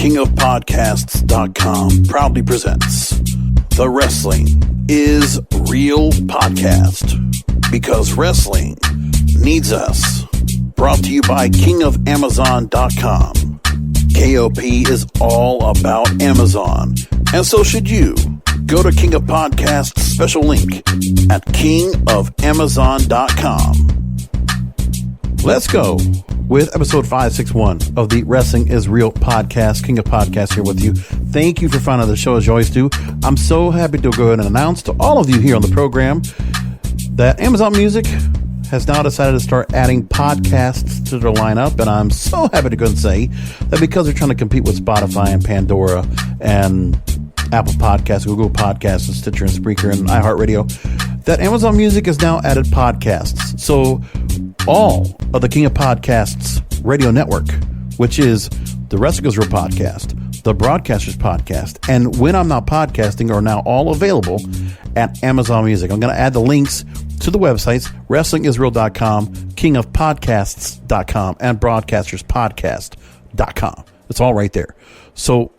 KingofPodcasts.com proudly presents the Wrestling is Real podcast, because wrestling needs us. Brought to you by KingofAmazon.com. KOP is all about Amazon, and so should you. Go to King of Podcasts special link at KingofAmazon.com. Let's go with episode 561 of the Wrestling is Real podcast. King of Podcasts here with you. Thank you for finding the show as you always do. I'm so happy to go ahead and announce to all of you here on the program that Amazon Music has now decided to start adding podcasts to their lineup, and I'm so happy to go and say that because they're trying to compete with Spotify and Pandora and Apple Podcasts, Google Podcasts, and Stitcher and Spreaker and iHeartRadio, that Amazon Music has now added podcasts. So all of the King of Podcasts radio network, which is the Wrestling is Real podcast, the Broadcasters podcast, and When I'm Not Podcasting are now all available at Amazon Music. I'm going to add the links to the websites, wrestlingisreal.com, kingofpodcasts.com, and broadcasterspodcast.com. It's all right there. So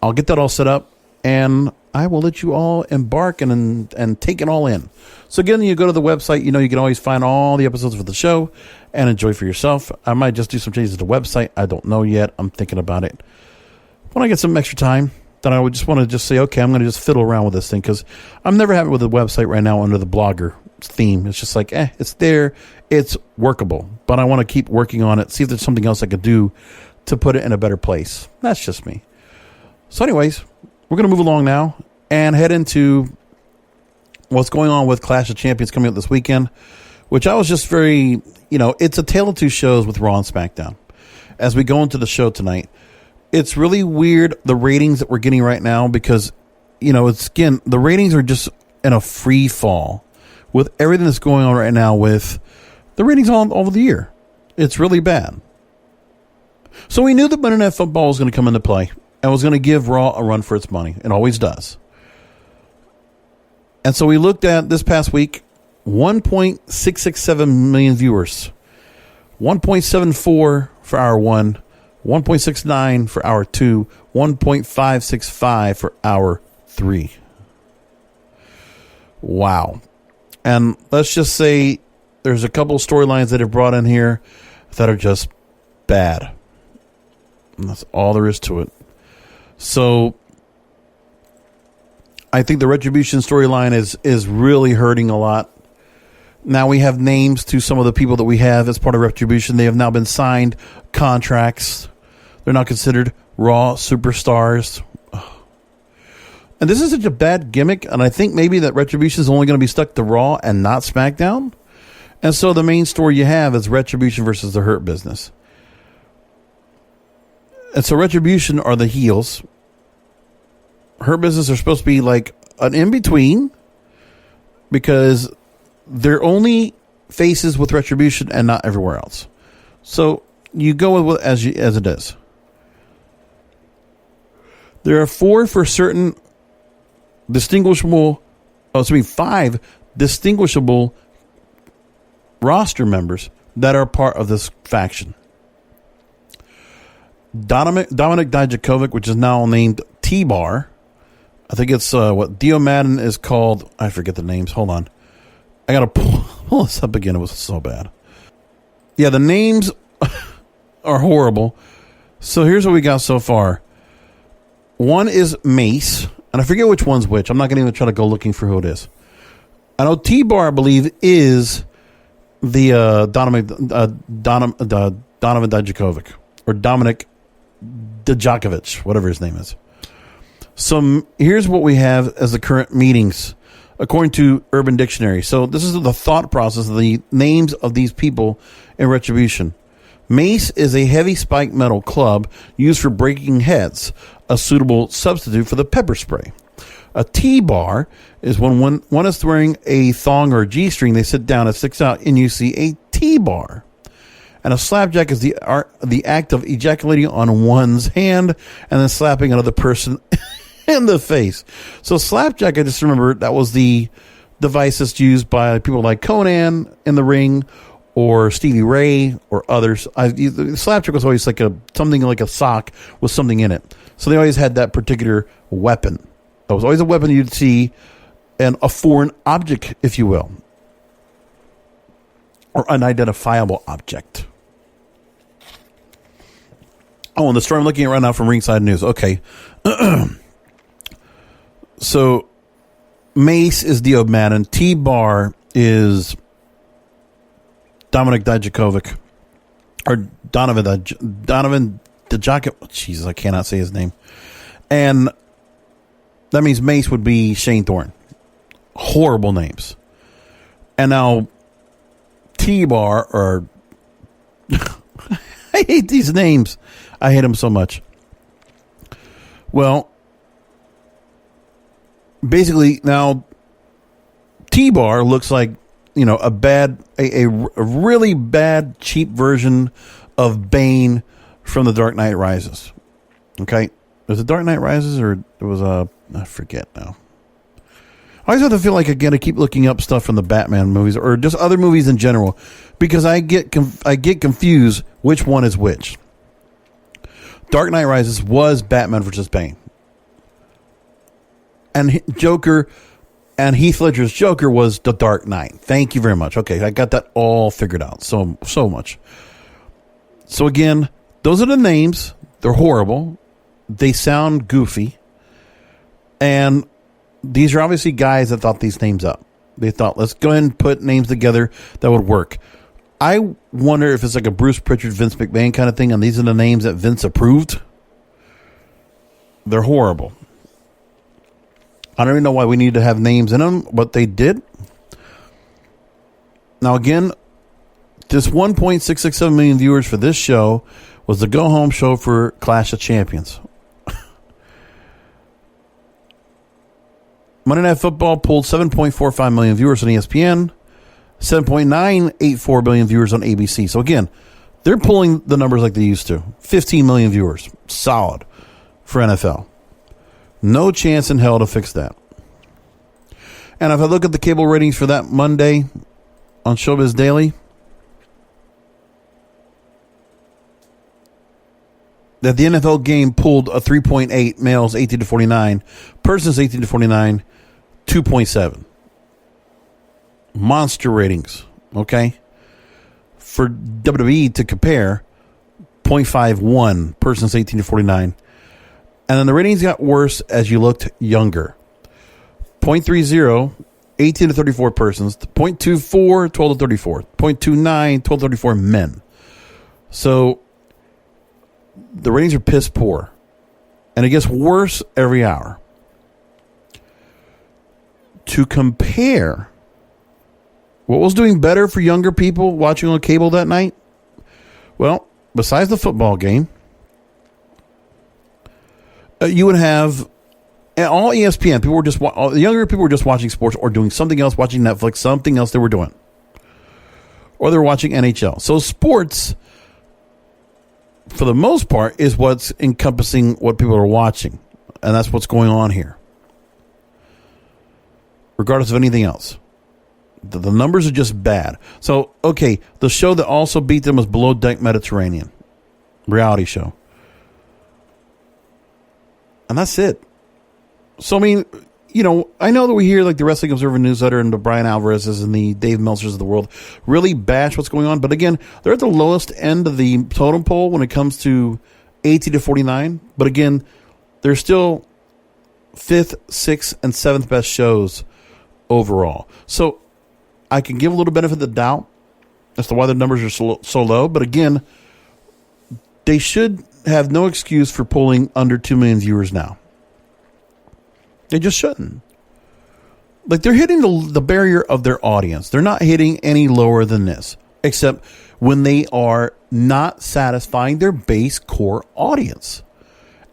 I'll get that all set up, and I will let you all embark and take it all in. So again, you go to the website, you can always find all the episodes for the show and enjoy for yourself. I might just do some changes to the website. I don't know yet. I'm thinking about it. When I get some extra time, then I would just want to just say, okay, I'm going to just fiddle around with this thing, because I'm never happy with the website right now under the blogger theme. It's just like, it's there, it's workable, but I want to keep working on it, see if there's something else I could do to put it in a better place. That's just me. So anyways, we're going to move along now and head into what's going on with Clash of Champions coming up this weekend, which I was just very, it's a tale of two shows with Raw and Smackdown. As we go into the show tonight, it's really weird, the ratings that we're getting right now, because, the ratings are just in a free fall with everything that's going on right now with the ratings all over the year. It's really bad. So we knew that Monday Night Football was going to come into play and was going to give Raw a run for its money. It always does. And so we looked at this past week, 1.667 million viewers, 1.74 for hour one, 1.69 for hour two, 1.565 for hour three. Wow. And let's just say there's a couple of storylines that have brought in here that are just bad. And that's all there is to it. So I think the Retribution storyline is really hurting a lot. Now we have names to some of the people that we have as part of Retribution. They have now been signed contracts. They're not considered Raw superstars. And this is such a bad gimmick, and I think maybe that Retribution is only going to be stuck to Raw and not SmackDown. And so the main story you have is Retribution versus the Hurt Business. And so Retribution are the heels. Hurt Business are supposed to be like an in-between, because they're only faces with Retribution and not everywhere else. So you go with it as it is. There are five distinguishable roster members that are part of this faction. Dominic Dijakovic, which is now named T-Bar. I think it's what Dio Madden is called. I forget the names. Hold on. I got to pull this up again. It was so bad. Yeah, the names are horrible. So here's what we got so far. One is Mace, and I forget which one's which. I'm not going to even try to go looking for who it is. I know T-Bar, I believe, is the Donovan Dijakovic, or Dominic Dijakovic, whatever his name is. So here's what we have as the current meetings, according to Urban Dictionary. So this is the thought process of the names of these people in Retribution. Mace is a heavy spiked metal club used for breaking heads, a suitable substitute for the pepper spray. A T-bar is when one is wearing a thong or a G-string, they sit down, it sticks out, and you see a T-bar. And a slapjack is the act of ejaculating on one's hand and then slapping another person in the face. So slapjack, I just remember that was the device that's used by people like Conan in the ring, or Stevie Ray or others. The slapjack was always like something like a sock with something in it. So they always had that particular weapon. It was always a weapon you'd see, and a foreign object, if you will, or unidentifiable object. Oh, and the story I'm looking at right now from Ringside News. Okay. So, Mace is Dio Madden. T-Bar is Dominic Dijakovic. Or Donovan Dijakovic. Jesus, I cannot say his name. And that means Mace would be Shane Thorne. Horrible names. And now, T-Bar, or... I hate these names. I hate them so much. Well, basically now T-Bar looks like, a really bad, cheap version of Bane from The Dark Knight Rises. Okay? Was it Dark Knight Rises, or it was I forget now. I always have to feel like, again, I keep looking up stuff from the Batman movies or just other movies in general, because I get confused which one is which. Dark Knight Rises was Batman versus Bane. And Joker and Heath Ledger's Joker was The Dark Knight. Thank you very much. Okay, I got that all figured out. So much. So again, those are the names. They're horrible. They sound goofy. And these are obviously guys that thought these names up. They thought, let's go ahead and put names together that would work. I wonder if it's like a Bruce Pritchard, Vince McMahon kind of thing, and these are the names that Vince approved. They're horrible. I don't even know why we need to have names in them, but they did. Now, again, this 1.667 million viewers for this show was the go-home show for Clash of Champions. Monday Night Football pulled 7.45 million viewers on ESPN, 7.984 billion viewers on ABC. So again, they're pulling the numbers like they used to. 15 million viewers. Solid for NFL. No chance in hell to fix that. And if I look at the cable ratings for that Monday on Showbiz Daily, that the NFL game pulled a 3.8, males 18 to 49, persons 18 to 49, 2.7. Monster ratings, okay? For WWE to compare, 0.51, persons 18 to 49. And then the ratings got worse as you looked younger. 0.30, 18 to 34 persons. 0.24, 12 to 34. 0.29, 12 to 34 men. So the ratings are piss poor. And it gets worse every hour. To compare, what was doing better for younger people watching on cable that night? Well, besides the football game, you would have all ESPN. People were the younger people were just watching sports or doing something else, watching Netflix, something else they were doing. Or they were watching NHL. So sports, for the most part, is what's encompassing what people are watching. And that's what's going on here. Regardless of anything else. The numbers are just bad. So, okay, the show that also beat them was Below Deck Mediterranean. Reality show. And that's it. So, I mean, I know that we hear like the Wrestling Observer newsletter and the Brian Alvarez's and the Dave Meltzers of the world really bash what's going on. But again, they're at the lowest end of the totem pole when it comes to 18 to 49. But again, they're still 5th, 6th, and 7th best shows overall. So I can give a little benefit of the doubt as to why the numbers are so low. But again, they should have no excuse for pulling under 2 million viewers now. They just shouldn't. Like, they're hitting the barrier of their audience. They're not hitting any lower than this, except when they are not satisfying their base core audience.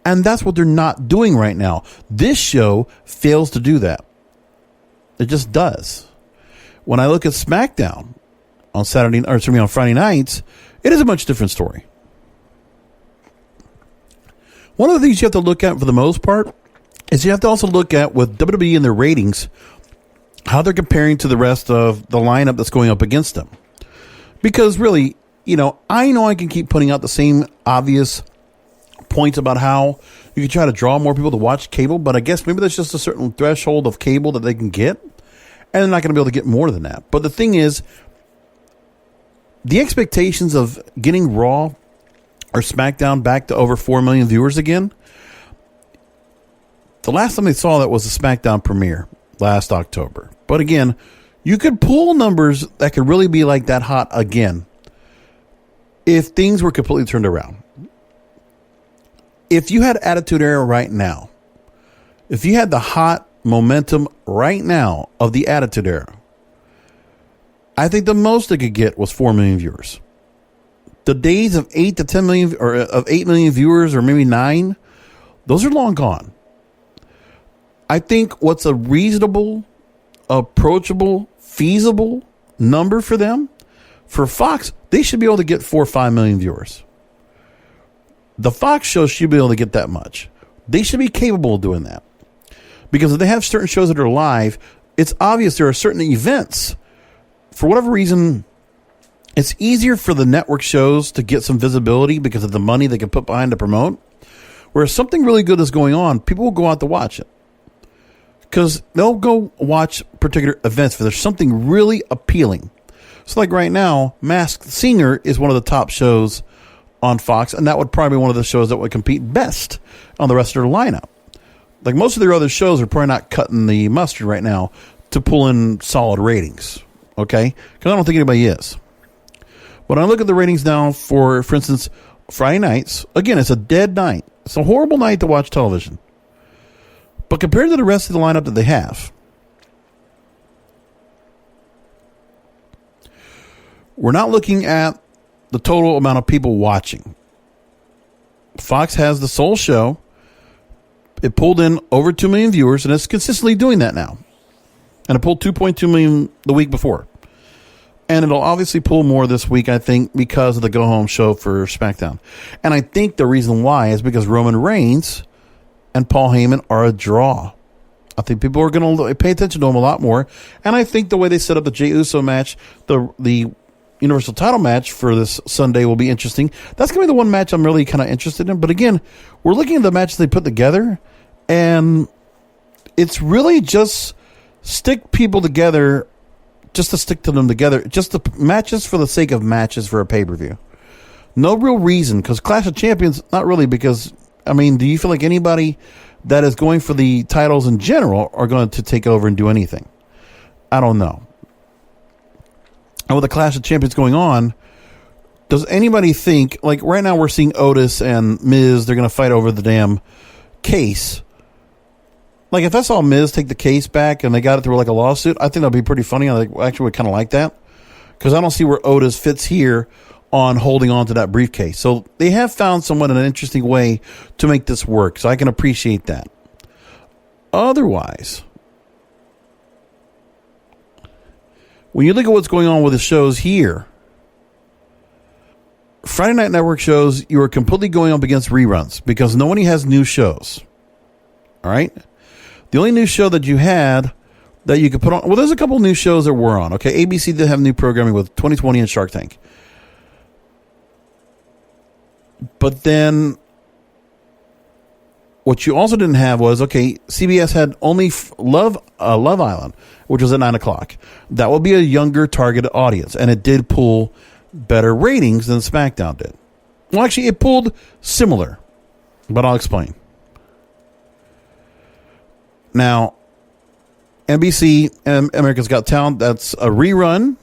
And that's what they're not doing right now. This show fails to do that. It just does. When I look at SmackDown on on Friday nights, it is a much different story. One of the things you have to look at for the most part is you have to also look at with WWE and their ratings, how they're comparing to the rest of the lineup that's going up against them. Because really, I know I can keep putting out the same obvious points about how you can try to draw more people to watch cable, but I guess maybe there's just a certain threshold of cable that they can get, and they're not going to be able to get more than that. But the thing is, the expectations of getting Raw or SmackDown back to over 4 million viewers again, the last time they saw that was the SmackDown premiere last October. But again, you could pull numbers that could really be like that hot again if things were completely turned around. If you had Attitude Era right now, if you had the hot momentum right now of the Attitude Era, I think the most they could get was 4 million viewers. The days of 8 to 10 million, or of 8 million viewers, or maybe 9, those are long gone. I think what's a reasonable, approachable, feasible number for them, for Fox, they should be able to get 4 or 5 million viewers. The Fox shows should be able to get that much. They should be capable of doing that. Because if they have certain shows that are live, it's obvious there are certain events. For whatever reason, it's easier for the network shows to get some visibility because of the money they can put behind to promote. Whereas something really good is going on, people will go out to watch it. Because they'll go watch particular events if there's something really appealing. So like right now, Masked Singer is one of the top shows on Fox, and that would probably be one of the shows that would compete best on the rest of their lineup. Like most of their other shows are probably not cutting the mustard right now to pull in solid ratings. Okay? Because I don't think anybody is. When I look at the ratings now for instance, Friday nights, again, it's a dead night. It's a horrible night to watch television. But compared to the rest of the lineup that they have, we're not looking at the total amount of people watching. Fox has the sole show. It pulled in over 2 million viewers, and it's consistently doing that now. And it pulled 2.2 million the week before. And it'll obviously pull more this week, I think, because of the go-home show for SmackDown. And I think the reason why is because Roman Reigns and Paul Heyman are a draw. I think people are going to pay attention to them a lot more. And I think the way they set up the Jey Uso match, the Universal title match for this Sunday will be interesting. That's going to be the one match I'm really kind of interested in. But again, we're looking at the matches they put together, and it's really just stick people together, just to stick to them together, just the matches for the sake of matches for a pay-per-view. No real reason, because Clash of Champions, not really, because, I mean, do you feel like anybody that is going for the titles in general are going to take over and do anything? I don't know. And with the Clash of Champions going on, does anybody think, like right now we're seeing Otis and Miz, they're going to fight over the damn case. Like if I saw Miz take the case back and they got it through like a lawsuit, I think that'd be pretty funny. I actually would kind of like that, because I don't see where Otis fits here on holding on to that briefcase. So they have found somewhat an interesting way to make this work. So I can appreciate that. Otherwise, when you look at what's going on with the shows here, Friday Night Network shows, you are completely going up against reruns because nobody has new shows. All right? The only new show that you had that you could put on, well, there's a couple new shows that we're on. Okay, ABC did have new programming with 2020 and Shark Tank. But then what you also didn't have was, okay, CBS had only Love Island, which was at 9 o'clock. That will be a younger targeted audience, and it did pull better ratings than SmackDown did. Well, actually, it pulled similar, but I'll explain. Now, NBC and America's Got Talent, that's a rerun,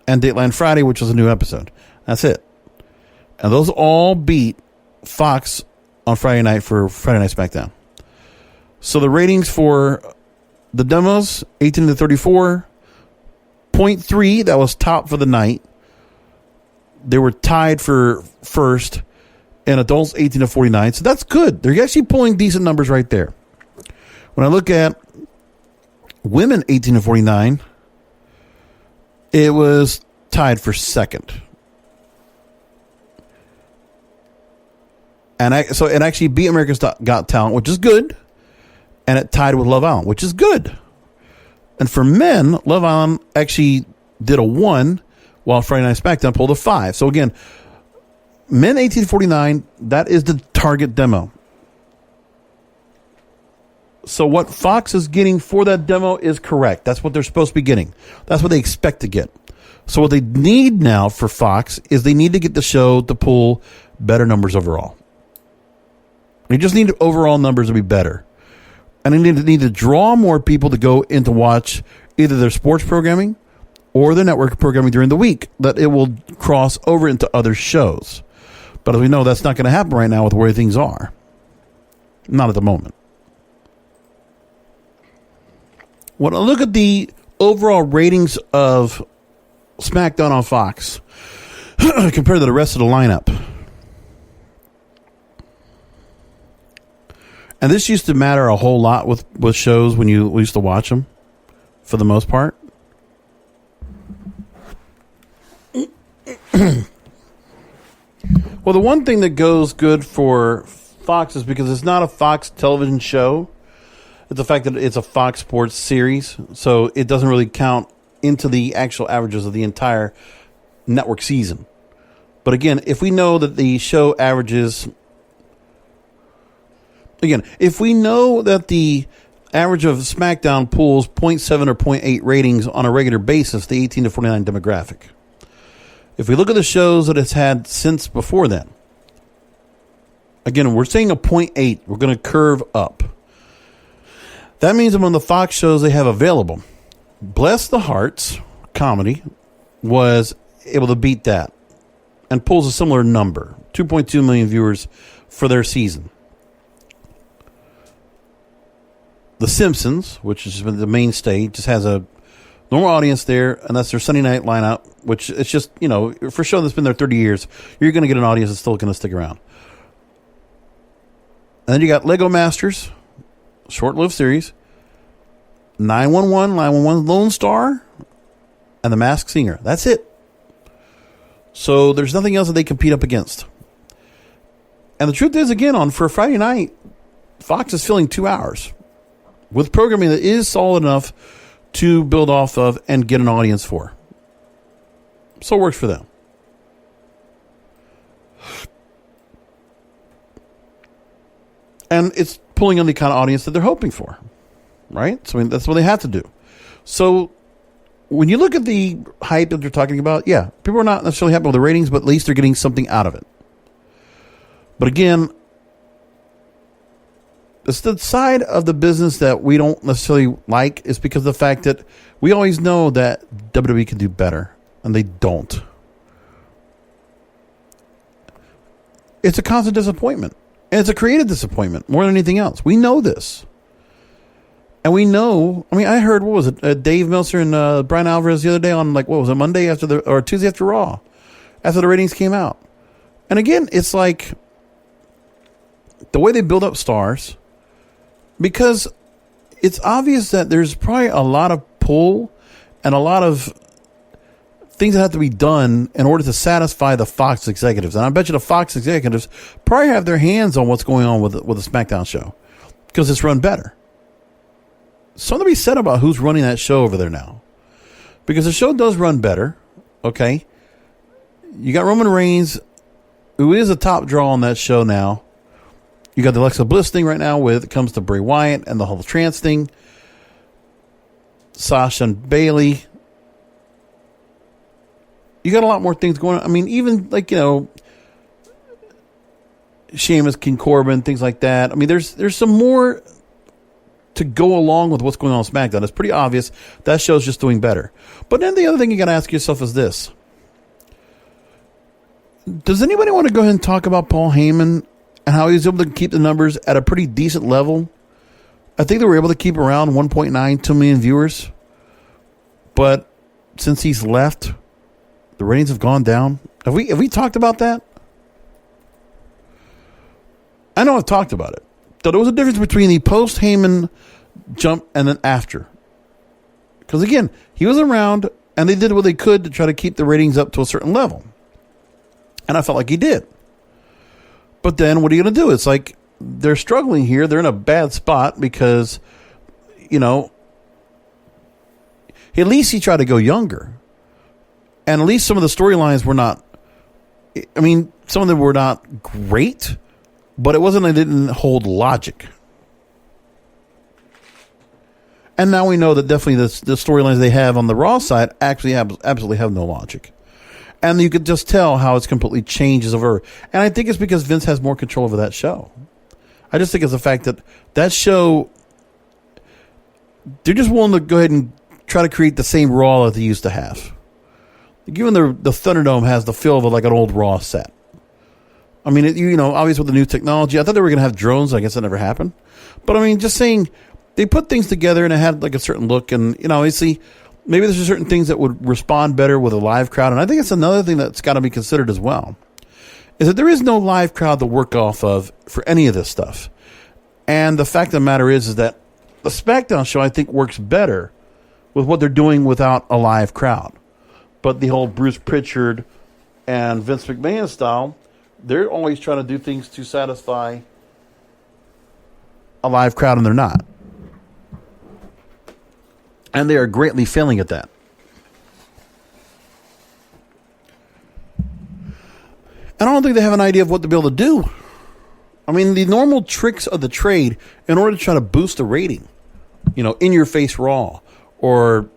and Dateline Friday, which was a new episode. That's it. And those all beat Fox on Friday night for Friday Night SmackDown. So the ratings for the demos, 18 to 34.3, that was top for the night. They were tied for first, and adults 18 to 49. So that's good. They're actually pulling decent numbers right there. When I look at women 18 to 49, it was tied for second. And so it actually beat America's Got Talent, which is good. And it tied with Love Island, which is good. And for men, Love Island actually did a 1, while Friday Night SmackDown pulled a 5. So again, men 18 to 49, that is the target demo. So what Fox is getting for that demo is correct. That's what they're supposed to be getting. That's what they expect to get. So what they need now for Fox is they need to get the show to pull better numbers overall. They just need overall numbers to be better. And they need to draw more people to go in to watch either their sports programming or their network programming during the week, that it will cross over into other shows. But as we know, that's not going to happen right now with where things are. Not at the moment. When I look at the overall ratings of SmackDown on Fox compared to the rest of the lineup, and this used to matter a whole lot with shows when you used to watch them, for the most part. Well, the one thing that goes good for Fox is because it's not a Fox television show. It's the fact that it's a Fox Sports series, so it doesn't really count into the actual averages of the entire network season. But again, if we know that the show averages... Again, if we know that the average of SmackDown pulls 0.7 or 0.8 ratings on a regular basis, the 18 to 49 demographic. If we look at the shows that it's had since before then, again, we're saying a 0.8. We're going to curve up. That means among the Fox shows they have available, Bless the Hearts comedy was able to beat that and pulls a similar number, 2.2 million viewers for their season. The Simpsons, which has been the mainstay, just has a normal audience there, and that's their Sunday night lineup, which it's just, for a show that's been there 30 years, you're going to get an audience that's still going to stick around. And then you got Lego Masters, short-lived series, 911 Lone Star, and The Masked Singer. That's it. So there's nothing else that they compete up against. And the truth is, again, for a Friday night, Fox is filling 2 hours with programming that is solid enough to build off of and get an audience for. So it works for them. And it's pulling in the kind of audience that they're hoping for. Right? So that's what they have to do. So when you look at the hype that they're talking about, yeah, people are not necessarily happy with the ratings, but at least they're getting something out of it. But again, it's the side of the business that we don't necessarily like, is because of the fact that we always know that WWE can do better, and they don't. It's a constant disappointment. And it's a creative disappointment more than anything else. We know this. And we know, I heard, what was it, Dave Meltzer and Brian Alvarez the other day on, Monday or Tuesday after Raw, after the ratings came out. And again, it's like the way they build up stars, because it's obvious that there's probably a lot of pull and a lot of things that have to be done in order to satisfy the Fox executives. And I bet you the Fox executives probably have their hands on what's going on with the SmackDown show, because it's run better. Something to be said about who's running that show over there now, because the show does run better. Okay, you got Roman Reigns, who is a top draw on that show now. You got the Alexa Bliss thing right now when it comes to Bray Wyatt and the whole trance thing. Sasha and Bayley. You got a lot more things going on. Even Sheamus, King Corbin, things like that. There's some more to go along with what's going on SmackDown. It's pretty obvious that show's just doing better. But then the other thing you got to ask yourself is this. Does anybody want to go ahead and talk about Paul Heyman and how he was able to keep the numbers at a pretty decent level? I think they were able to keep around 1.92 million viewers. But since he's left, the ratings have gone down. Have we talked about that? I know I've talked about it. So there was a difference between the post-Heyman jump and then after. Because again, he was around and they did what they could to try to keep the ratings up to a certain level. And I felt like he did. But then what are you going to do? It's like they're struggling here. They're in a bad spot because, at least he tried to go younger. And at least some of the storylines were not, I mean, some of them were not great, but it wasn't, they didn't hold logic. And now we know that definitely the storylines they have on the Raw side actually absolutely have no logic. And you could just tell how it's completely changes over. And I think it's because Vince has more control over that show. I just think it's the fact that that show, they're just willing to go ahead and try to create the same Raw that they used to have. Given the Thunderdome has the feel of like an old Raw set. I mean, obviously with the new technology, I thought they were going to have drones. I guess that never happened. But I mean, just saying, they put things together and it had like a certain look. And, obviously, maybe there's certain things that would respond better with a live crowd. And I think it's another thing that's got to be considered as well. Is that there is no live crowd to work off of for any of this stuff. And the fact of the matter is that the SmackDown show, I think, works better with what they're doing without a live crowd. But the whole Bruce Pritchard and Vince McMahon style, they're always trying to do things to satisfy a live crowd, and they're not. And they are greatly failing at that. And I don't think they have an idea of what to be able to do. I mean, the normal tricks of the trade in order to try to boost the rating, in your face Raw, or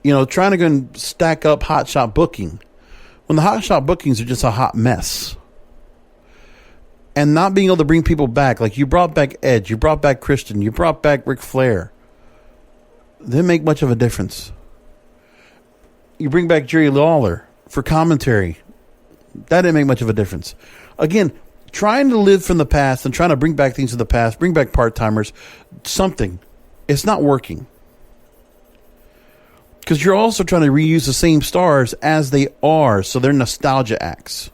trying to go and stack up hot shot booking when the hot shot bookings are just a hot mess. And not being able to bring people back, like you brought back Edge, you brought back Christian, you brought back Ric Flair. Didn't make much of a difference. You bring back Jerry Lawler for commentary. That didn't make much of a difference. Again, trying to live from the past and trying to bring back things to the past, bring back part-timers, something. It's not working. Because you're also trying to reuse the same stars as they are, so they're nostalgia acts.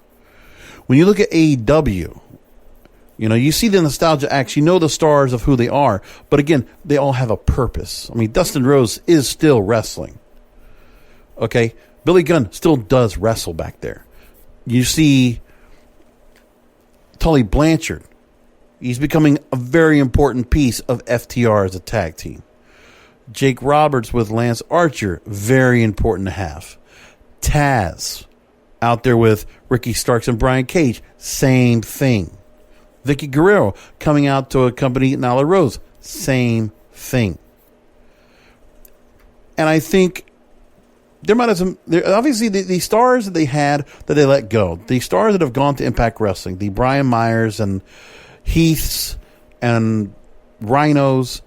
When you look at AEW, you see the nostalgia acts, you know the stars of who they are, but again, they all have a purpose. I mean, Dustin Rhodes is still wrestling. Okay? Billy Gunn still does wrestle back there. You see Tully Blanchard. He's becoming a very important piece of FTR as a tag team. Jake Roberts with Lance Archer, very important to have. Taz, out there with Ricky Starks and Brian Cage, same thing. Vicky Guerrero coming out to accompany Nyla Rose, same thing. And I think there might have some, obviously the stars that they had that they let go, the stars that have gone to Impact Wrestling, the Brian Myers and Heaths and Rhinos,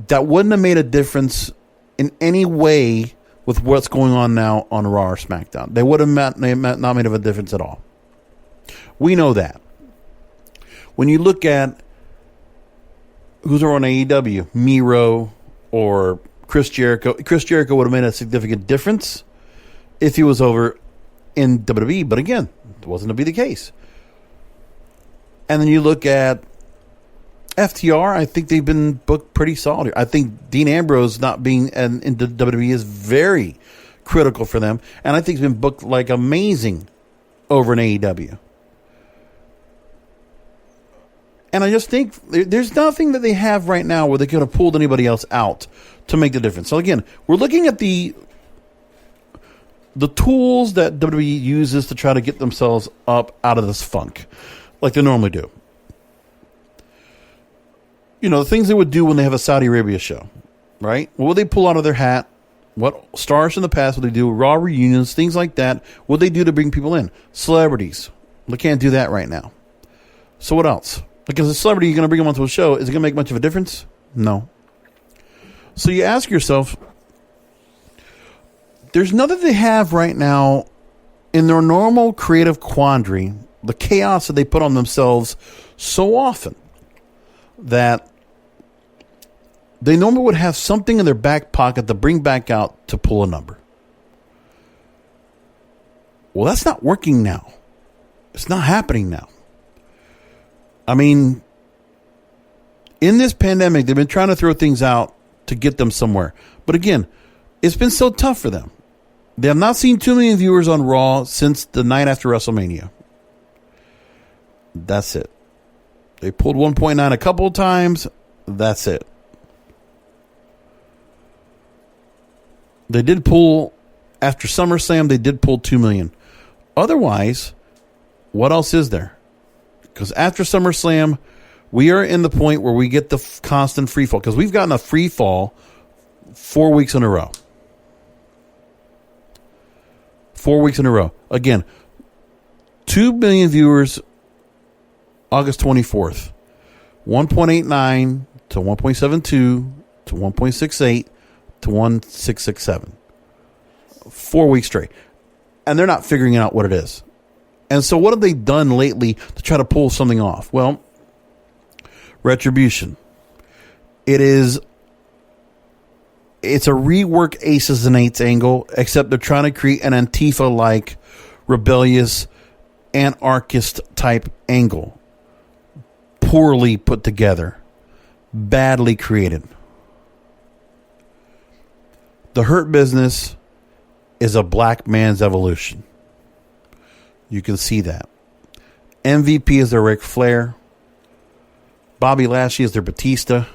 that wouldn't have made a difference in any way with what's going on now on Raw or SmackDown. They would have not made a difference at all. We know that. When you look at who's on AEW, Miro or Chris Jericho would have made a significant difference if he was over in WWE. But again, it wasn't to be the case. And then you look at FTR, I think they've been booked pretty solid here. I think Dean Ambrose not being in WWE is very critical for them. And I think he's been booked like amazing over in AEW. And I just think there's nothing that they have right now where they could have pulled anybody else out to make the difference. So again, we're looking at the tools that WWE uses to try to get themselves up out of this funk, like they normally do. The things they would do when they have a Saudi Arabia show, right? What would they pull out of their hat? What stars in the past would they do? Raw reunions, things like that. What would they do to bring people in? Celebrities. They can't do that right now. So what else? Because a celebrity, you're going to bring them onto a show. Is it going to make much of a difference? No. So you ask yourself, there's nothing they have right now in their normal creative quandary, the chaos that they put on themselves so often, that they normally would have something in their back pocket to bring back out to pull a number. Well, that's not working now. It's not happening now. I mean, in this pandemic, they've been trying to throw things out to get them somewhere. But again, it's been so tough for them. They have not seen too many viewers on Raw since the night after WrestleMania. That's it. They pulled 1.9 a couple of times. That's it. They did pull After SummerSlam, they did pull $2 million. Otherwise, what else is there? Because after SummerSlam, we are in the point where we get the constant free fall. Because we've gotten a free fall 4 weeks in a row. 4 weeks in a row. Again, 2 million viewers August 24th. 1.89 to 1.72 to 1.68 to 1.667. 4 weeks straight. And they're not figuring out what it is. And so what have they done lately to try to pull something off? Well, Retribution. It's a rework Aces and Eights angle, except they're trying to create an Antifa-like, rebellious, anarchist type angle. Poorly put together. Badly created. The Hurt Business is a black man's evolution. You can see that. MVP is their Ric Flair. Bobby Lashley is their Batista.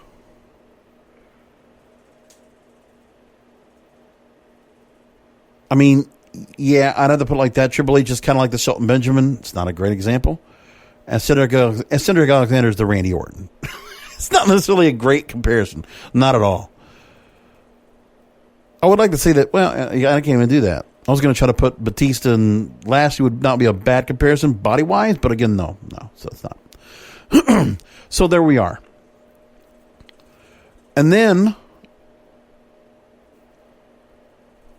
I mean, yeah, I'd have to put it like that. Triple H is kind of like the Shelton Benjamin. It's not a great example. And Cedric Alexander is the Randy Orton. It's not necessarily a great comparison. Not at all. I would like to say that, well, I can't even do that. I was going to try to put Batista and Lashley would not be a bad comparison body-wise, but again, no. So it's not. So there we are. And then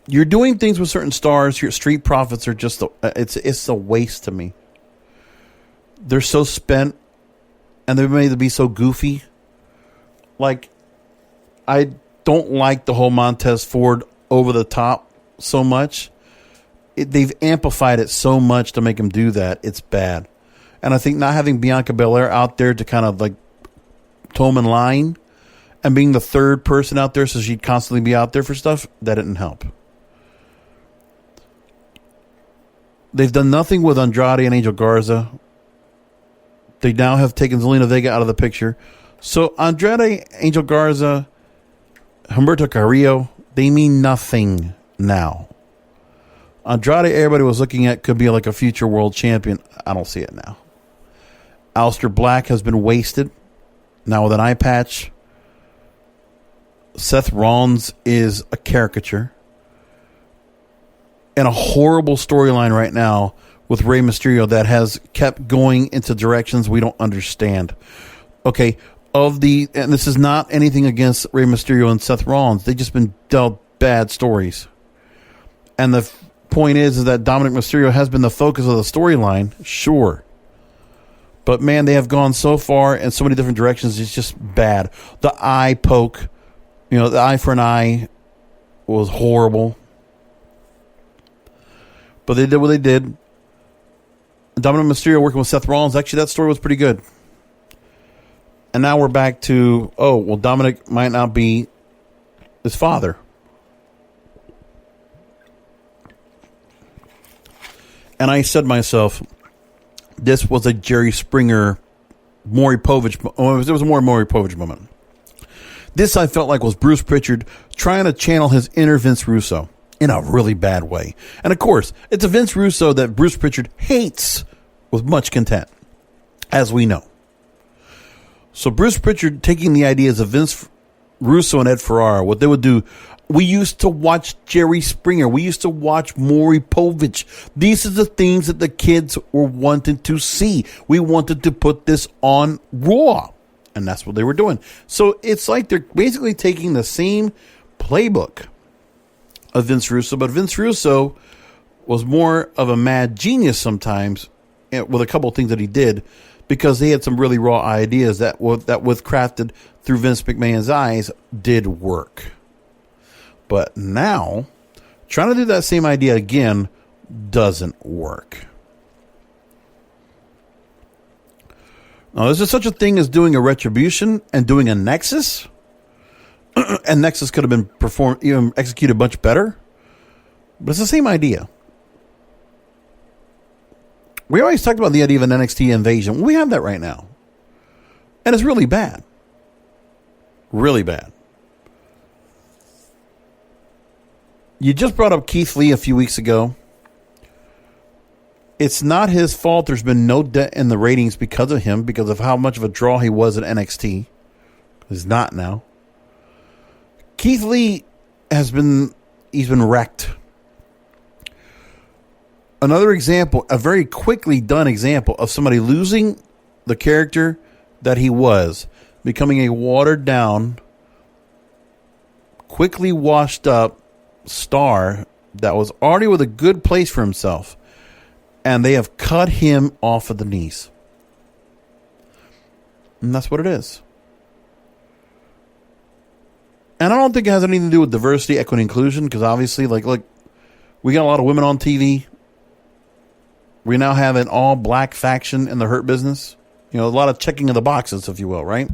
you're doing things with certain stars. Your Street Profits are just, it's a waste to me. They're so spent and they're made to be so goofy. Like, I don't like the whole Montez Ford over the top so much. They've amplified it so much to make him do that. It's bad. And I think not having Bianca Belair out there to kind of like toe him in line and being the third person out there so she'd constantly be out there for stuff, that didn't help. They've done nothing with Andrade and Angel Garza. They now have taken Zelina Vega out of the picture. So Andrade, Angel Garza, Humberto Carrillo, they mean nothing now. Andrade, everybody was looking at, could be like a future world champion. I don't see it now. Aleister Black has been wasted. Now with an eye patch. Seth Rollins is a caricature. And a horrible storyline right now with Rey Mysterio that has kept going into directions we don't understand. Okay, and this is not anything against Rey Mysterio and Seth Rollins. They've just been dealt bad stories. And the point is that Dominic Mysterio has been the focus of the storyline, sure. But man, they have gone so far in so many different directions, it's just bad. The eye poke, the eye for an eye was horrible. But they did what they did. Dominic Mysterio working with Seth Rollins, actually that story was pretty good. And now we're back to, Dominic might not be his father. And I said to myself, this was a Jerry Springer, Maury Povich. It was a more Maury Povich moment. This I felt like was Bruce Pritchard trying to channel his inner Vince Russo in a really bad way. And of course, it's a Vince Russo that Bruce Pritchard hates with much content, as we know. So Bruce Pritchard taking the ideas of Vince Russo and Ed Ferrara, what they would do. We used to watch Jerry Springer. We used to watch Maury Povich. These are the things that the kids were wanting to see. We wanted to put this on Raw. And that's what they were doing. So it's like they're basically taking the same playbook of Vince Russo. But Vince Russo was more of a mad genius sometimes with a couple of things that he did, because he had some really raw ideas that with crafted through Vince McMahon's eyes did work. But now, trying to do that same idea again doesn't work. Now, is there such a thing as doing a Retribution and doing a Nexus? And Nexus could have been executed much better. But it's the same idea. We always talked about the idea of an NXT invasion. We have that right now. And it's really bad. Really bad. You just brought up Keith Lee a few weeks ago. It's not his fault there's been no dent in the ratings because of him, because of how much of a draw he was at NXT. He's not now. Keith Lee he's been wrecked. Another example, a very quickly done example of somebody losing the character that he was, becoming a watered down, quickly washed up star that was already with a good place for himself, and they have cut him off of the knees. And that's what it is. And I don't think it has anything to do with diversity, equity, inclusion, because obviously, look, we got a lot of women on TV. We now have an all-black faction in the Hurt Business. A lot of checking of the boxes, if you will, right?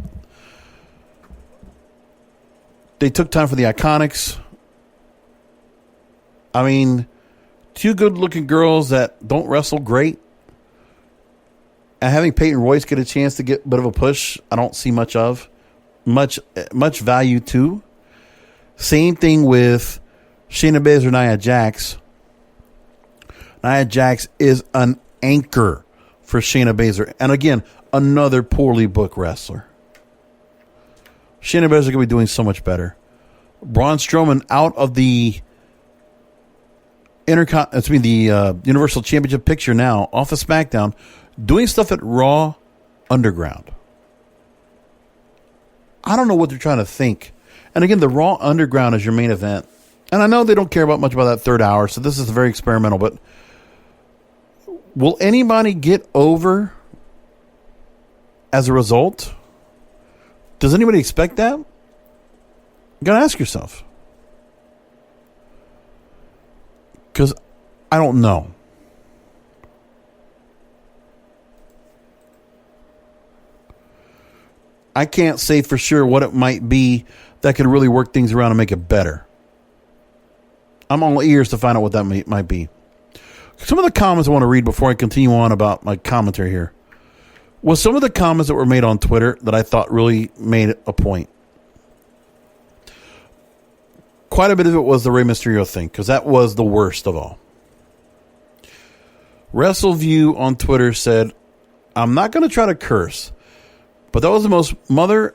They took time for the Iconics. I mean, two good-looking girls that don't wrestle great. And having Peyton Royce get a chance to get a bit of a push, I don't see much value to. Same thing with Shayna Baszler, Nia Jax. Nia Jax is an anchor for Shayna Baszler. And again, another poorly booked wrestler. Shayna Baszler could be doing so much better. Braun Strowman out of the Universal Championship picture now, off of SmackDown, doing stuff at Raw Underground. I don't know what they're trying to think. And again, the Raw Underground is your main event. And I know they don't care much about that third hour, so this is very experimental, but will anybody get over as a result? Does anybody expect that? You gotta ask yourself. Because I don't know. I can't say for sure what it might be that could really work things around and make it better. I'm all ears to find out what that might be. Some of the comments I want to read before I continue on about my commentary here was some of the comments that were made on Twitter that I thought really made a point. Quite a bit of it was the Rey Mysterio thing, because that was the worst of all. WrestleView on Twitter said, I'm not going to try to curse, but that was the most mother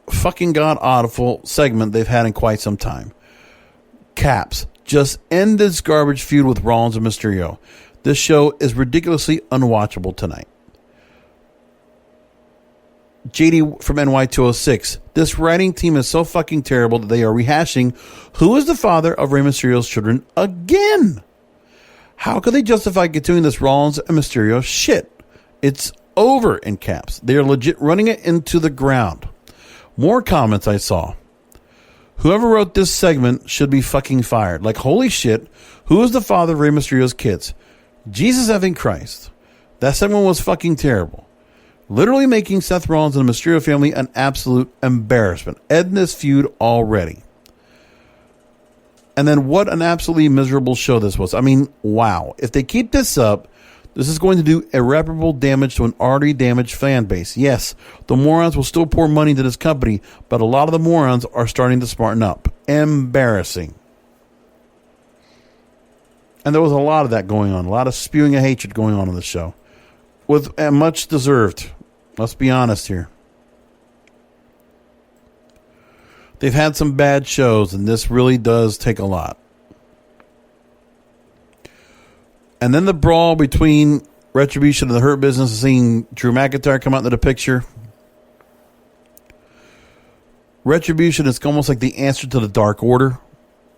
fucking god awful segment they've had in quite some time. Caps, just end this garbage feud with Rollins and Mysterio. This show is ridiculously unwatchable tonight. JD from NY206. This writing team is so fucking terrible that they are rehashing who is the father of Rey Mysterio's children again. How could they justify continuing this Rollins and Mysterio shit? It's over, in caps. They are legit running it into the ground. More comments I saw. Whoever wrote this segment should be fucking fired. Like, holy shit, who is the father of Rey Mysterio's kids? Jesus effing Christ. That segment was fucking terrible. Literally making Seth Rollins and the Mysterio family an absolute embarrassment. End this feud already. And then what an absolutely miserable show this was. I mean, wow. If they keep this up, this is going to do irreparable damage to an already damaged fan base. Yes, the morons will still pour money into this company, but a lot of the morons are starting to smarten up. Embarrassing. And there was a lot of that going on. A lot of spewing of hatred going on the show. With much deserved. Let's be honest here. They've had some bad shows, and this really does take a lot. And then the brawl between Retribution and the Hurt Business, seeing Drew McIntyre come out into the picture. Retribution is almost like the answer to the Dark Order.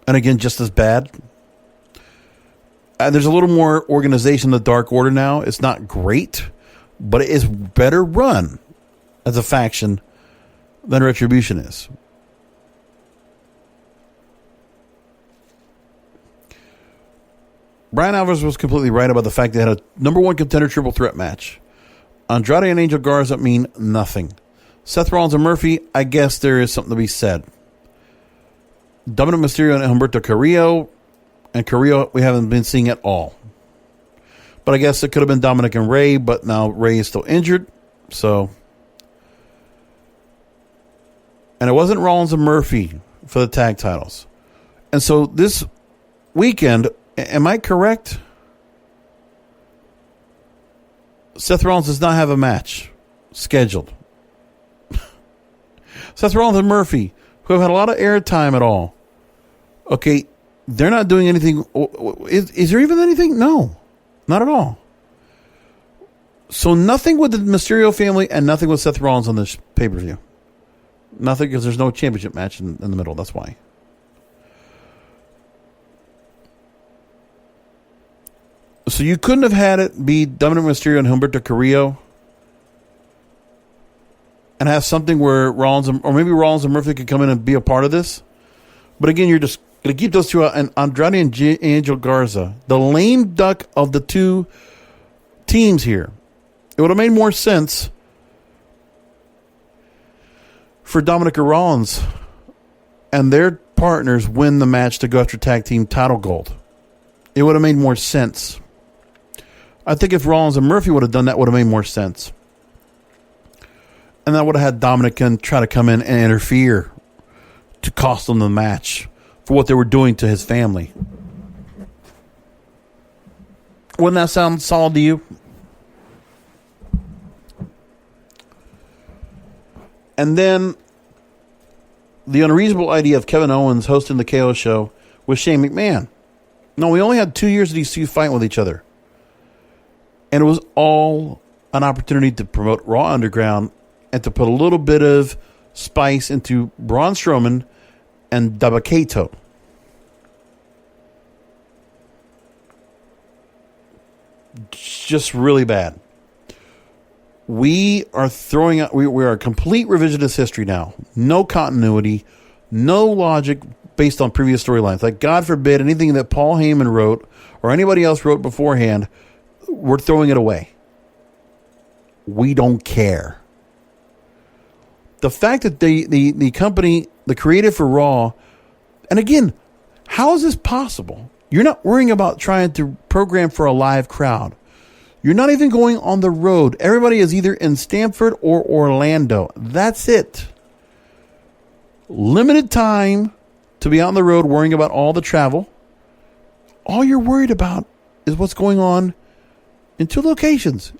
And again, just as bad. There's a little more organization in the Dark Order now. It's not great, but it is better run as a faction than Retribution is. Brian Alvarez was completely right about the fact they had a number one contender triple threat match. Andrade and Angel Garza mean nothing. Seth Rollins and Murphy, I guess there is something to be said. Dominic Mysterio and Humberto Carrillo. And Carrillo, we haven't been seeing at all. But I guess it could have been Dominic and Ray, but now Ray is still injured. So. And it wasn't Rollins and Murphy for the tag titles. And so this weekend, am I correct? Seth Rollins does not have a match scheduled. Seth Rollins and Murphy, who have had a lot of airtime at all. Okay, they're not doing anything. Is there even anything? No, not at all. So nothing with the Mysterio family and nothing with Seth Rollins on this pay-per-view. Nothing, because there's no championship match in the middle. That's why. So you couldn't have had it be Dominic Mysterio and Humberto Carrillo and have something where Rollins or maybe Rollins and Murphy could come in and be a part of this. But again, you're just going to keep those two out. And Andrade and Angel Garza, the lame duck of the two teams here. It would have made more sense for Dominic or Rollins and their partners win the match to go after tag team title gold. It would have made more sense. I think if Rollins and Murphy would have done that, would have made more sense. And that would have had Dominic and try to come in and interfere to cost them the match for what they were doing to his family. Wouldn't that sound solid to you? And then the unreasonable idea of Kevin Owens hosting the KO show with Shane McMahon. No, we only had 2 years of these two fighting with each other. And it was all an opportunity to promote Raw Underground and to put a little bit of spice into Braun Strowman and Dabba-Kato. Just really bad. We are throwing out, we are a complete revisionist history now. No continuity, no logic based on previous storylines. Like, God forbid, anything that Paul Heyman wrote or anybody else wrote beforehand, we're throwing it away. We don't care. The fact that the company, the creative for Raw, and again, how is this possible? You're not worrying about trying to program for a live crowd. You're not even going on the road. Everybody is either in Stamford or Orlando. That's it. Limited time to be on the road worrying about all the travel. All you're worried about is what's going on in two locations.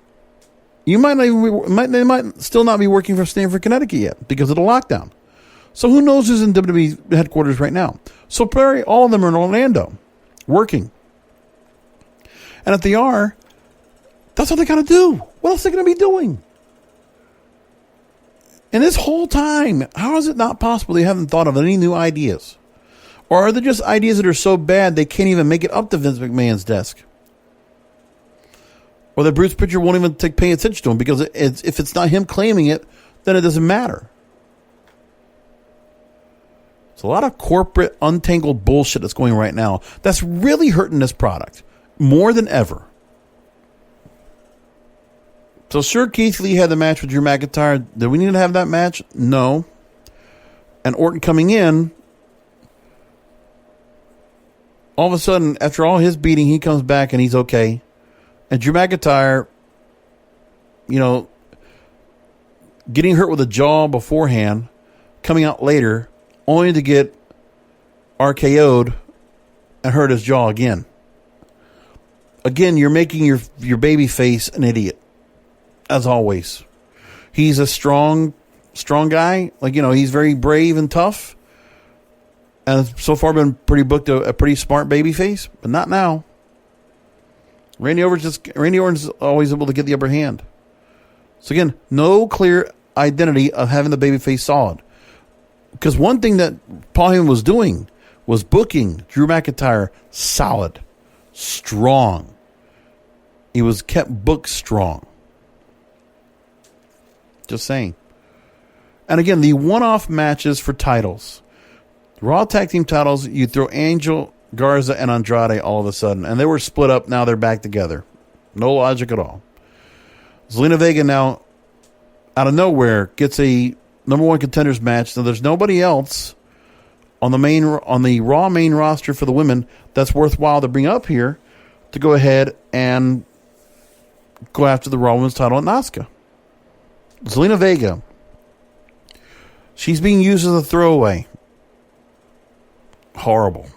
You might not even they might still not be working from Stamford, Connecticut yet because of the lockdown. So who knows who's in WWE headquarters right now? So probably all of them are in Orlando working. And if they are, that's what they got to do. What else are they going to be doing? And this whole time, how is it not possible they haven't thought of any new ideas? Or are they just ideas that are so bad they can't even make it up to Vince McMahon's desk? Or that Bruce Pritchard won't even pay attention to him because if it's not him claiming it, then it doesn't matter. It's a lot of corporate, untangled bullshit that's going right now that's really hurting this product more than ever. So sure, Keith Lee had the match with Drew McIntyre. Did we need to have that match? No. And Orton coming in, all of a sudden, after all his beating, he comes back and he's okay. And Drew McIntyre, getting hurt with a jaw beforehand, coming out later, only to get RKO'd and hurt his jaw again. Again, you're making your baby face an idiot. As always. He's a strong guy. He's very brave and tough. And so far been pretty booked a pretty smart baby face, but not now. Randy Orton's always able to get the upper hand. So again, no clear identity of having the babyface solid. Because one thing that Paul Heyman was doing was booking Drew McIntyre solid, strong. He was kept booked strong. Just saying. And again, the one-off matches for titles. Raw Tag Team titles, you throw Angel, Garza, and Andrade all of a sudden. And they were split up. Now they're back together. No logic at all. Zelina Vega now, out of nowhere, gets a number one contenders match. Now there's nobody else on the Raw main roster for the women that's worthwhile to bring up here to go ahead and go after the Raw Women's title at Asuka. Zelina Vega. She's being used as a throwaway. Horrible.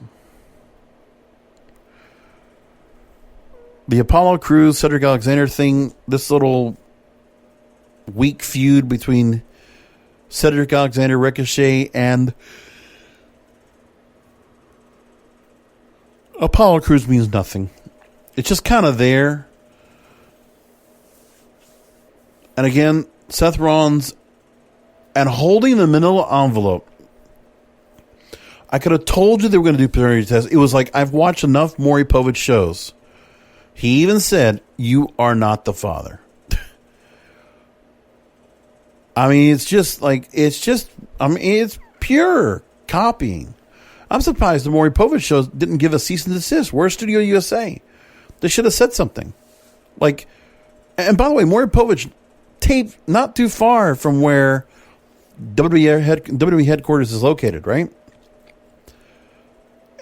the Apollo Crews, Cedric Alexander thing, this little weak feud between Cedric Alexander, Ricochet, and Apollo Crews means nothing. It's just kind of there. And again, Seth Rollins and holding the manila envelope. I could have told you they were going to do paternity tests. It was like, I've watched enough Maury Povich shows. He even said, "You are not the father." I mean, it's pure copying. I'm surprised the Maury Povich shows didn't give a cease and desist. Where's Studio USA? They should have said something. Like, and by the way, Maury Povich taped not too far from where WWE headquarters is located, right?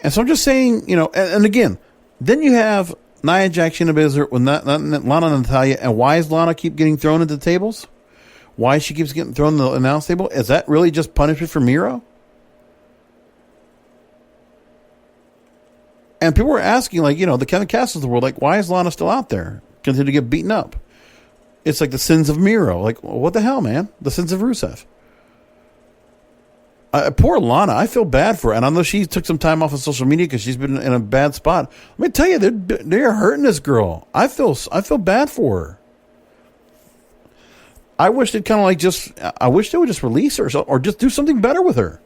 And so I'm just saying, and again, then you have Nia Jax, Shayna Baszler with Lana and Natalya, and why is Lana keep getting thrown into the tables? Why she keeps getting thrown in the announce table? Is that really just punishment for Miro? And people were asking, the Kevin Castles of the world, why is Lana still out there? Continue to get beaten up. It's like the sins of Miro. What the hell, man? The sins of Rusev. Poor Lana. I feel bad for her. And I know she took some time off of social media because she's been in a bad spot. Let me tell you, they're hurting this girl. I feel bad for her. I wish they'd I wish they would just release her or just do something better with her.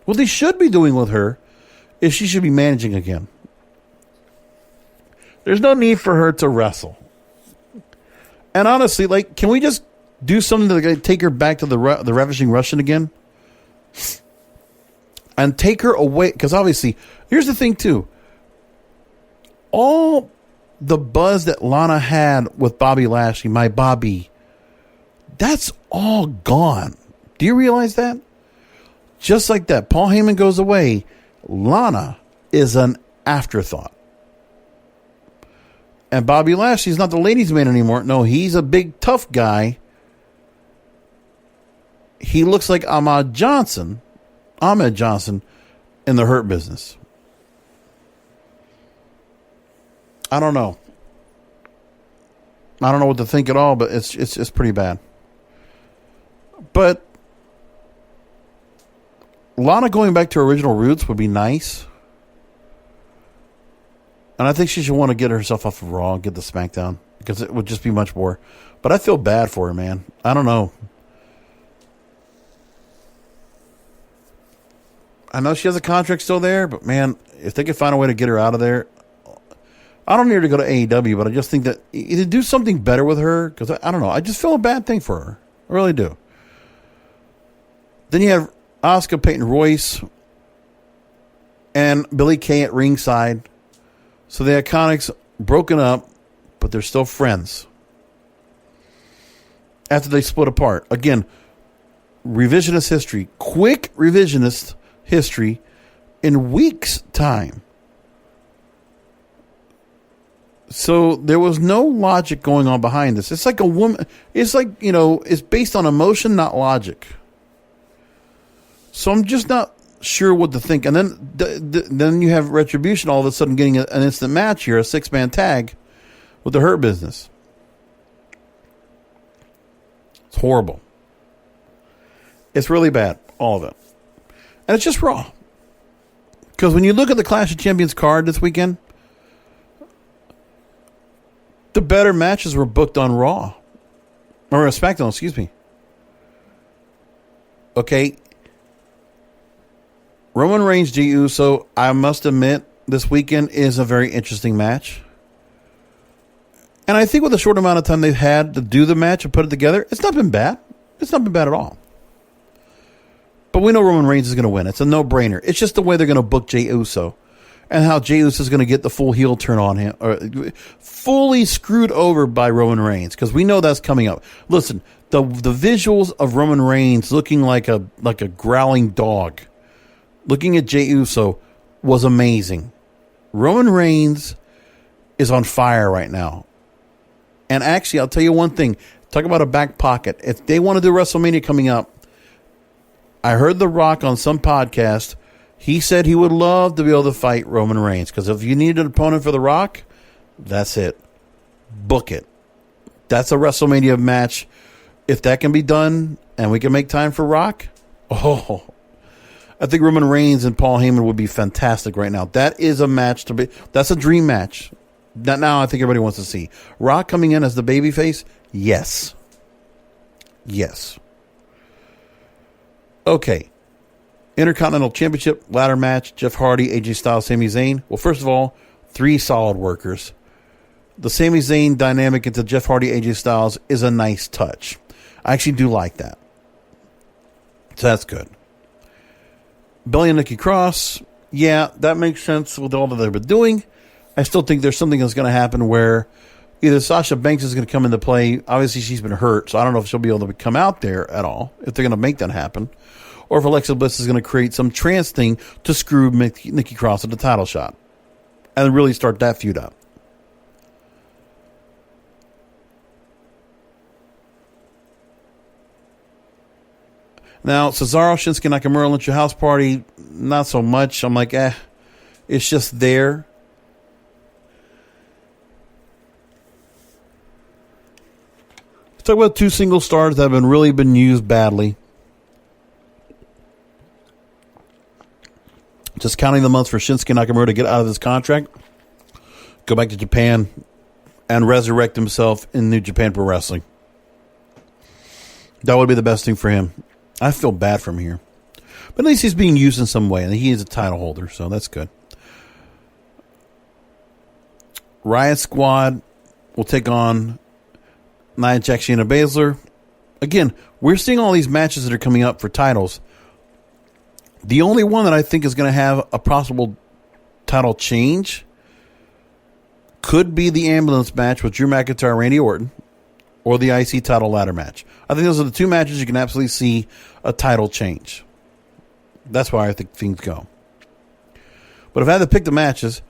What they should be doing with her is she should be managing again. There's no need for her to wrestle. And honestly, can we just do something to take her back to the Ravishing Russian again? And take her away. Because obviously, here's the thing too. All the buzz that Lana had with Bobby Lashley, my Bobby, that's all gone. Do you realize that? Just like that, Paul Heyman goes away, Lana is an afterthought. And Bobby Lashley's not the ladies' man anymore. No, he's a big, tough guy. He looks like Ahmed Johnson in the Hurt Business. I don't know. I don't know what to think at all, but it's pretty bad. But Lana going back to her original roots would be nice. And I think she should want to get herself off of Raw and get the SmackDown, because it would just be much more. But I feel bad for her, man. I don't know. I know she has a contract still there, but man, if they could find a way to get her out of there, I don't need her to go to AEW, but I just think that either do something better with her, because I don't know. I just feel a bad thing for her. I really do. Then you have Asuka, Peyton Royce, and Billie Kay at ringside. So the Iconics broken up, but they're still friends. After they split apart. Again, revisionist history. Quick revisionist history in weeks' time. So there was no logic going on behind this. It's like a woman. It's like, it's based on emotion, not logic. So I'm just not sure what to think. And then you have Retribution all of a sudden getting an instant match here, a 6-man tag with the Hurt Business. It's horrible. It's really bad, all of it. And it's just Raw. Because when you look at the Clash of Champions card this weekend, the better matches were booked on Raw. Or SmackDown, excuse me. Okay. Roman Reigns, Jey Uso, I must admit, this weekend is a very interesting match. And I think with the short amount of time they've had to do the match and put it together, it's not been bad. It's not been bad at all. But we know Roman Reigns is going to win. It's a no-brainer. It's just the way they're going to book Jey Uso. And how Jey Uso is going to get the full heel turn on him. Or fully screwed over by Roman Reigns. Because we know that's coming up. Listen, the visuals of Roman Reigns looking like a growling dog, looking at Jey Uso, was amazing. Roman Reigns is on fire right now. And actually, I'll tell you one thing. Talk about a back pocket. If they want to do WrestleMania coming up, I heard The Rock on some podcast. He said he would love to be able to fight Roman Reigns. Because if you need an opponent for The Rock, that's it. book it. That's a WrestleMania match. If that can be done and we can make time for Rock, I think Roman Reigns and Paul Heyman would be fantastic right now. That is a match to be. That's a dream match. That now I think everybody wants to see. Rock coming in as the babyface? Yes. Yes. Okay. Intercontinental Championship ladder match. Jeff Hardy, AJ Styles, Sami Zayn. Well, first of all, 3 solid workers. The Sami Zayn dynamic into Jeff Hardy, AJ Styles is a nice touch. I actually do like that. So that's good. Bayley and Nikki Cross. Yeah, that makes sense with all that they've been doing. I still think there's something that's going to happen where either Sasha Banks is going to come into play. Obviously, she's been hurt, so I don't know if she'll be able to come out there at all, if they're going to make that happen. Or if Alexa Bliss is going to create some trance thing to screw Nikki Cross at the title shot. And really start that feud up. Now, Cesaro, Shinsuke Nakamura, Lucha House Party, not so much. I'm like, it's just there. Let's talk about 2 single stars that have really been used badly. Just counting the months for Shinsuke Nakamura to get out of his contract, go back to Japan, and resurrect himself in New Japan Pro Wrestling. That would be the best thing for him. I feel bad for him here. But at least he's being used in some way, and he is a title holder, so that's good. Riott Squad will take on Nia Jax, Shayna Baszler. Again, we're seeing all these matches that are coming up for titles. The only one that I think is going to have a possible title change could be the ambulance match with Drew McIntyre and Randy Orton, or the IC title ladder match. I think those are the 2 matches you can absolutely see a title change. That's why I think things go. But if I had to pick the matches,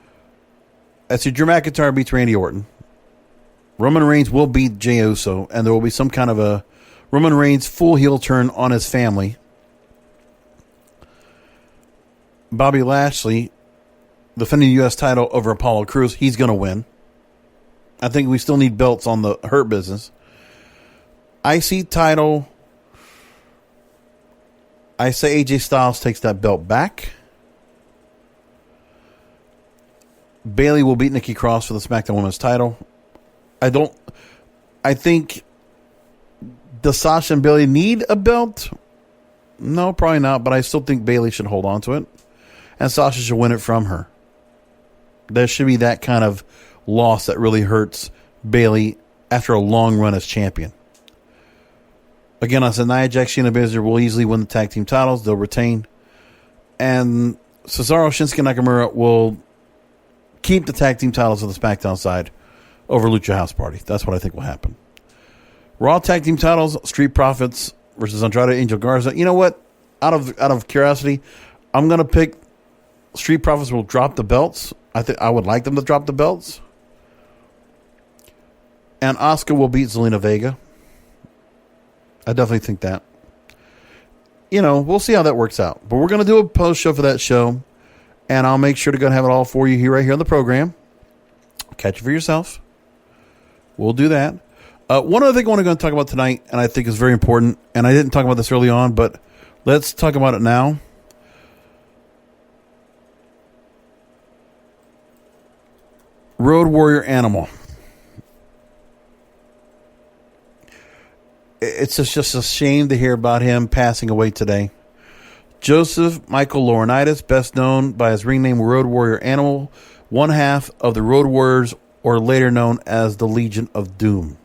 I see Drew McIntyre beats Randy Orton. Roman Reigns will beat Jey Uso, and there will be some kind of a Roman Reigns full heel turn on his family. Bobby Lashley defending the U.S. title over Apollo Crews. He's going to win. I think we still need belts on the Hurt Business. IC title, I say AJ Styles takes that belt back. Bayley will beat Nikki Cross for the SmackDown Women's title. I think, does Sasha and Bayley need a belt? No, probably not, but I still think Bayley should hold on to it. And Sasha should win it from her. There should be that kind of loss that really hurts Bayley after a long run as champion. Again, I said Nia Jax, Shayna Baszler will easily win the tag team titles. They'll retain. And Cesaro, Shinsuke Nakamura will keep the tag team titles on the SmackDown side over Lucha House Party. That's what I think will happen. Raw tag team titles, Street Profits versus Andrade, Angel Garza. You know what? Out of curiosity, I'm going to pick Street Profits will drop the belts. I would like them to drop the belts. And Asuka will beat Zelina Vega. I definitely think that. You know, we'll see how that works out. But we're going to do a post show for that show. And I'll make sure to go and have it all for you right here on the program. Catch it for yourself. We'll do that. One other thing I want to go and talk about tonight, and I think is very important, and I didn't talk about this early on, but let's talk about it now. Road Warrior Animal. It's just a shame to hear about him passing away today. Joseph Michael Laurinaitis, best known by his ring name Road Warrior Animal, one half of the Road Warriors, or later known as the Legion of Doom.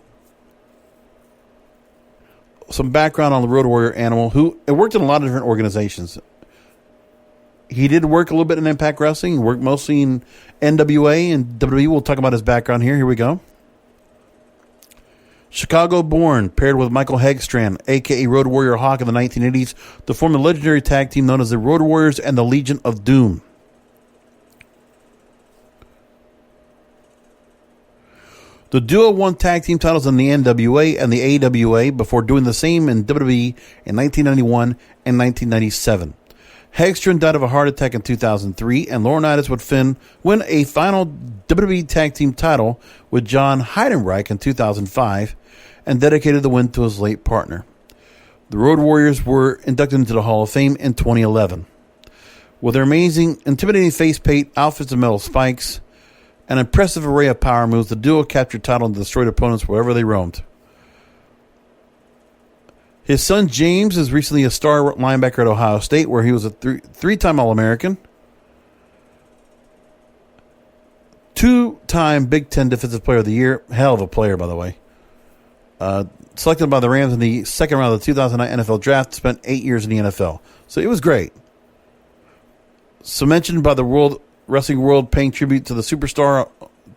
Some background on the Road Warrior Animal, who worked in a lot of different organizations. He did work a little bit in Impact Wrestling. He worked mostly in NWA and WWE. We'll talk about his background here. Here we go. Chicago-born, paired with Michael Hegstrand, a.k.a. Road Warrior Hawk in the 1980s, to form the legendary tag team known as the Road Warriors and the Legion of Doom. The duo won tag team titles in the NWA and the AWA before doing the same in WWE in 1991 and 1997. Hagstrom died of a heart attack in 2003, and Laurinaitis would win a final WWE Tag Team title with John Heidenreich in 2005 and dedicated the win to his late partner. The Road Warriors were inducted into the Hall of Fame in 2011. With their amazing, intimidating face paint, outfits of metal spikes, an impressive array of power moves, the duo captured title and destroyed opponents wherever they roamed. His son James is recently a star linebacker at Ohio State, where he was a three-time All-American, two-time Big Ten Defensive Player of the Year. Hell of a player, by the way. Selected by the Rams in the second round of the 2009 NFL Draft, spent 8 years in the NFL. So it was great. So mentioned by the Wrestling World paying tribute to the superstar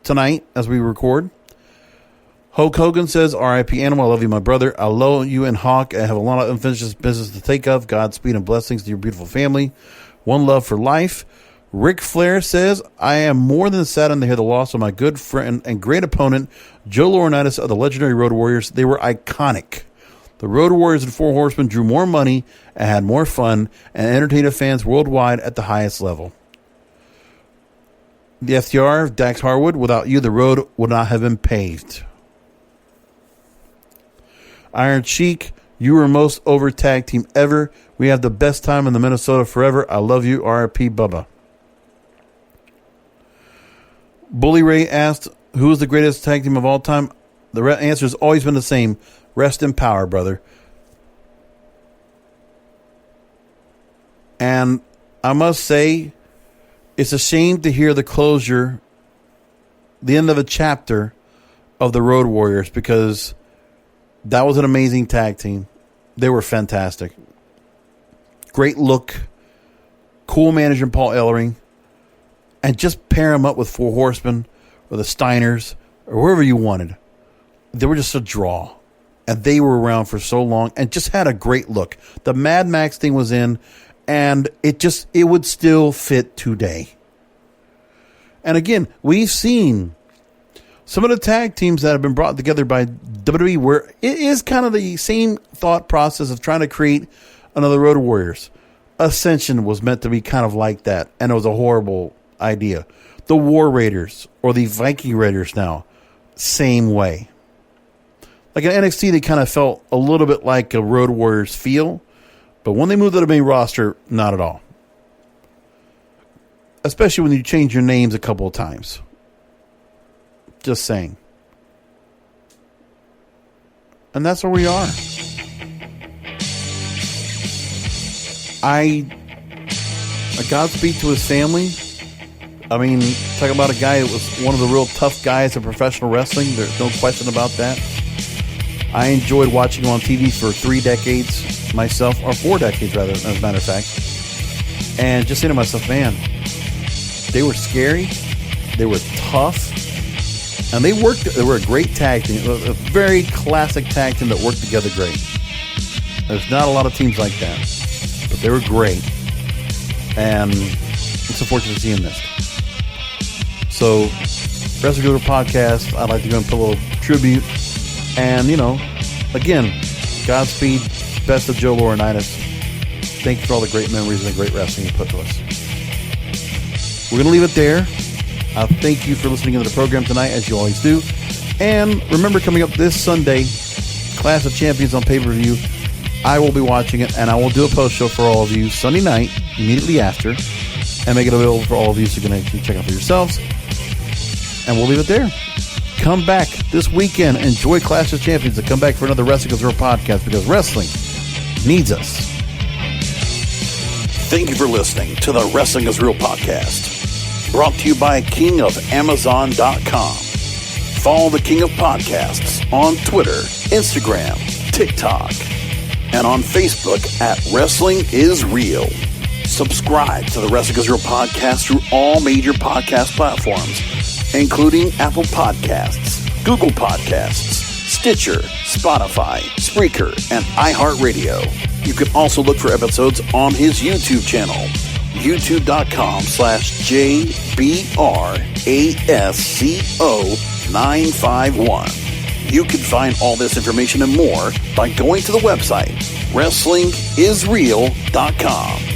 tonight as we record. Hulk Hogan says, R.I.P. Animal, I love you, my brother. I love you and Hawk. I have a lot of unfinished business to take of. Godspeed and blessings to your beautiful family. One love for life. Ric Flair says, I am more than saddened to hear the loss of my good friend and great opponent, Joe Laurinaitis of the legendary Road Warriors. They were iconic. The Road Warriors and Four Horsemen drew more money and had more fun and entertained fans worldwide at the highest level. The FTR, Dax Harwood, without you, the road would not have been paved. Iron Sheik, you were most over tag team ever. We have the best time in the Minnesota forever. I love you, R.I.P. Bubba. Bully Ray asked, who is the greatest tag team of all time? The answer has always been the same. Rest in power, brother. And I must say, it's a shame to hear the closure, the end of a chapter of the Road Warriors, because that was an amazing tag team. They were fantastic. Great look. Cool manager Paul Ellering. And just pair them up with Four Horsemen or the Steiners or whoever you wanted. They were just a draw. And they were around for so long and just had a great look. The Mad Max thing was in, and it would still fit today. And again, we've seen some of the tag teams that have been brought together by WWE where it is kind of the same thought process of trying to create another Road Warriors. Ascension was meant to be kind of like that, and it was a horrible idea. The War Raiders, or the Viking Raiders now, same way. Like in NXT, they kind of felt a little bit like a Road Warriors feel, but when they moved to the main roster, not at all. Especially when you change your names a couple of times. Just saying. And that's where we are. A Godspeed to his family. I mean, talk about a guy that was one of the real tough guys in professional wrestling. There's no question about that. I enjoyed watching him on TV for 3 decades myself, or 4 decades rather, as a matter of fact. And just saying to myself, man, they were scary. They were tough. And they were a great tag team. A very classic tag team that worked together great. There's not a lot of teams like that. But they were great. And it's unfortunate to see him missed. So, Wrestling Guru Podcast, I'd like to go and put a little tribute. And, again, Godspeed, best of Joe Laurinaitis. Thank you for all the great memories and the great wrestling you put to us. We're going to leave it there. Thank you for listening to the program tonight, as you always do. And remember, coming up this Sunday, Clash of Champions on pay-per-view. I will be watching it, and I will do a post-show for all of you Sunday night, immediately after, and make it available for all of you so you can actually check out for yourselves. And we'll leave it there. Come back this weekend. Enjoy Clash of Champions, and come back for another Wrestling is Real podcast, because wrestling needs us. Thank you for listening to the Wrestling is Real podcast. Brought to you by KingofAmazon.com. Follow the King of Podcasts on Twitter, Instagram, TikTok, and on Facebook at Wrestling is Real. Subscribe to the Wrestling is Real podcast through all major podcast platforms, including Apple Podcasts, Google Podcasts, Stitcher, Spotify, Spreaker, and iHeartRadio. You can also look for episodes on his YouTube channel, youtube.com/JBRASCO951. You can find all this information and more by going to the website, WrestlingIsReal.com.